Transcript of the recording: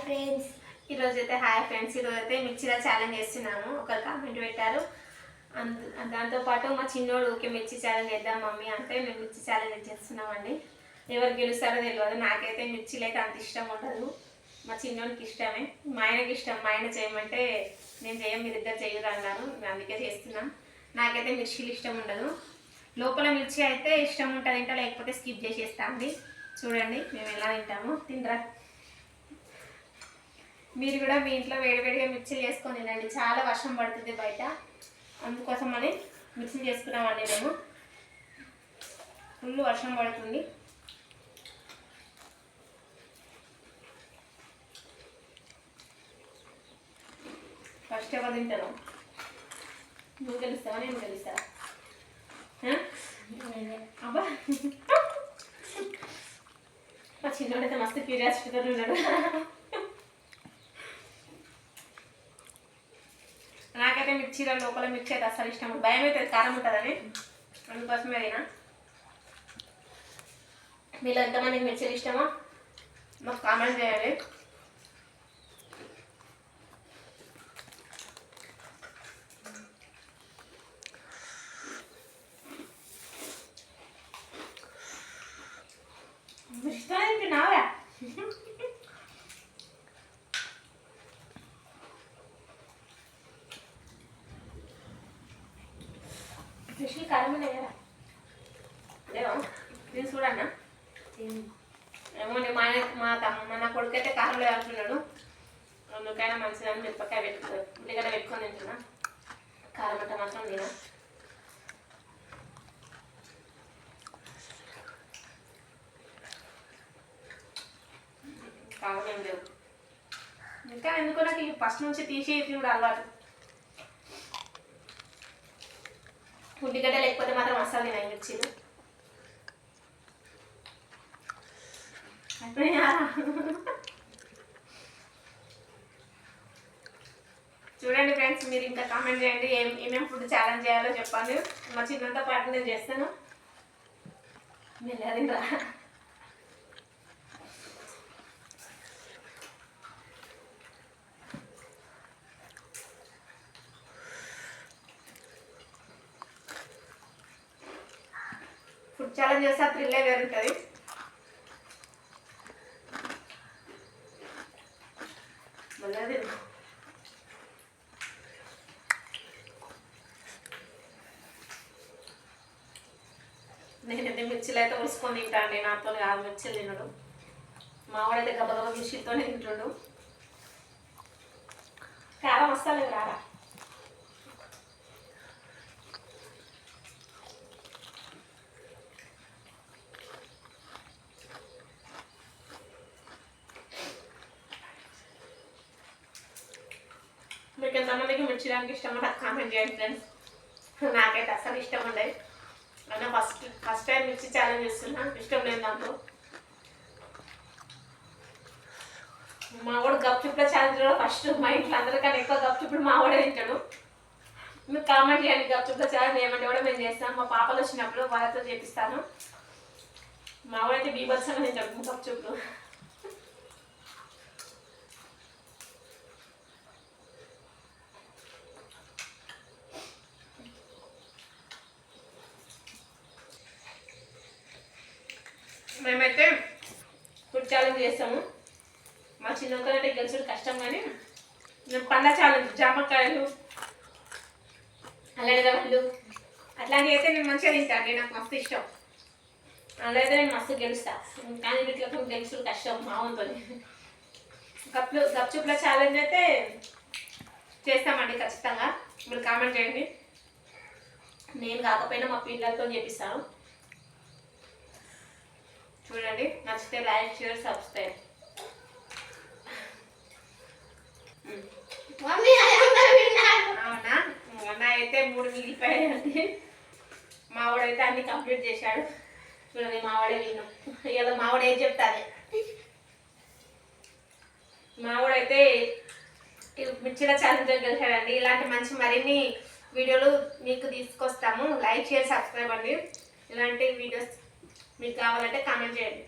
Friends. ఈరోజైతే hi friends. ఈరోజైతే మిర్చిలో ఛాలెంజ్ చేస్తున్నాము. ఒకరు కామెంట్ పెట్టారు. దాంతోపాటు మా చిన్నోడు ఊకే మిర్చి ఛాలెంజ్ చేద్దాం మమ్మీ అంటే మేము మిర్చి ఛాలెంజ్ చేస్తున్నామండి. ఎవరు గెలుస్తారో తెలియదు. నాకైతే మిర్చిలు అయితే అంత ఇష్టం ఉండదు. మా చిన్నోడికి ఇష్టమే, మా ఆయనకి ఇష్టం. మా ఆయన చేయమంటే నేను చేయం, మీరిద్దరు చేయరు అన్నారు, అందుకే చేస్తున్నాం. నాకైతే మిర్చిలు ఇష్టం ఉండదు. లోపల మిర్చి అయితే ఇష్టం ఉంటుంది ఇంకా, లేకపోతే స్కిప్ చేసేస్తాండి. చూడండి మేము ఎలా తింటాము. తినరా మీరు కూడా మీ ఇంట్లో వేడివేడిగా మిర్చిలు చేసుకొని తినండి. చాలా వర్షం పడుతుంది బయట, అందుకోసం అని మిర్చిలు చేసుకున్నామండి మేము. ఫుల్ వర్షం పడుతుంది. ఫస్ట్ ఎవరు తింటారు? నువ్వు గెలుస్తావా నేను గెలుస్తావా? అబ్బా మా చిన్నోడైతే మస్తు క్యూరియాసిటీతో ఉన్నాడు. నాకైతే మిర్చిలో లోపల మిర్చి అయితే అసలు ఇష్టం, భయం అవుతుంది కారం ఉంటుందని, అందుకోసమే అయినా. మీరు ఎంతమందికి మిర్చిలు ఇష్టమో మాకు కామెంట్ చేయాలి. ఇష్టం తింటున్నావా? ఫిష్లు కారం లేరా? లేవా? నేను చూడన్నా ఏమో. మా కొడుకు అయితే కారం లేదు అంటున్నాడు. అందుకైనా మంచిదని మిరపకాయ ఉల్లిగడ్డ పెట్టుకొని తింటున్నా. కారం అంట మాత్రం తినా. కారం ఏం లేవు ఇంకా. ఎందుకో నాకు ఫస్ట్ నుంచి తీసి కూడా అలవాటు. ఉల్లిగడ్డ లేకపోతే మాత్రం అస్సలు తినాయి మిర్చిలు. చూడండి ఫ్రెండ్స్, మీరు ఇంకా కామెంట్ చేయండి ఏమేమి ఫుడ్ ఛాలెంజ్ చేయాలో చెప్పండి. మా చిన్నంతో పాటు నేను చేస్తాను. మెల్లదిరా. ఫుడ్ ఛాలెంజ్ చేస్తే థ్రిల్లే వేరు ఉంటుంది. మళ్ళీ నేనైతే మిర్చిలు అయితే ఉలుసుకొని తింటాను. నాతో కాదు మిర్చిలు తినడు. మావాడైతే గబగబ మిర్చితోనే తింటుండు. కారం వస్తలేదు రారా. మీకు ఎంతమందికి మిర్చిడానికి ఇష్టం నాకు కామెంట్ చేయండి ఫ్రెండ్స్. నాకైతే అసలు ఇష్టం ఉండదు. అన్న ఫస్ట్ టైం మిర్చి ఛాలెంజ్ చేస్తున్నా. ఇష్టం లేదు దాంట్లో. మా వాడు గప్చుప్ల ఛాలెంజ్ కూడా ఫస్ట్. మా ఇంట్లో అందరికన్నా ఎక్కువ గప్చుప్పుడు మా వాడే తింటాడు. మీరు కామెంట్ చేయండి గప్చుప్ల ఛాలెంజ్ ఏమంటే కూడా మేము చేస్తాం. మా పాపలు వచ్చినప్పుడు వాళ్ళతో చేపిస్తాను. మా వాడైతే బీభత్సంగా తింటాడు గప్చుప్లు. మేమైతే ఫుడ్ ఛాలెంజ్ చేస్తాము. మా చిన్నకంటే గెలుచుడు కష్టం, కానీ మేము పండ్ల ఛాలెంజ్, జామకాయలు, అల్లడిదవళ్ళు అట్లాంటివి అయితే నేను మంచిగా తింటాను. నాకు మస్తు ఇష్టం. అలా అయితే నేను మస్తు గెలుస్తాను. కానీ వీటిలో గెలుచుడు కష్టం మావంతో. గప్చుప్ల ఛాలెంజ్ అయితే చేస్తామండి ఖచ్చితంగా. మీరు కామెంట్ చేయండి. నేను కాకపోయినా మా పిల్లలతో చేపిస్తాను. చూడండి, నచ్చితే లైక్, షేర్, సబ్స్క్రైబ్. అవునా? నా అయితే 3 మిగిలిపోయాయండి. మావాడైతే అన్ని కంప్లీట్ చేశాడు. చూడండి, మావాడే విన్నాం. ఇలా మావాడు ఏం చెప్తాది. మావాడైతే మిర్చిల ఛాలెంజ్ గెలిచాడండి. ఇలాంటి మంచి మరిన్ని వీడియోలు మీకు తీసుకొస్తాము. లైక్, షేర్, సబ్స్క్రైబ్ అండి. ఇలాంటి వీడియోస్ మీకు కావాలంటే కామెంట్ చేయండి.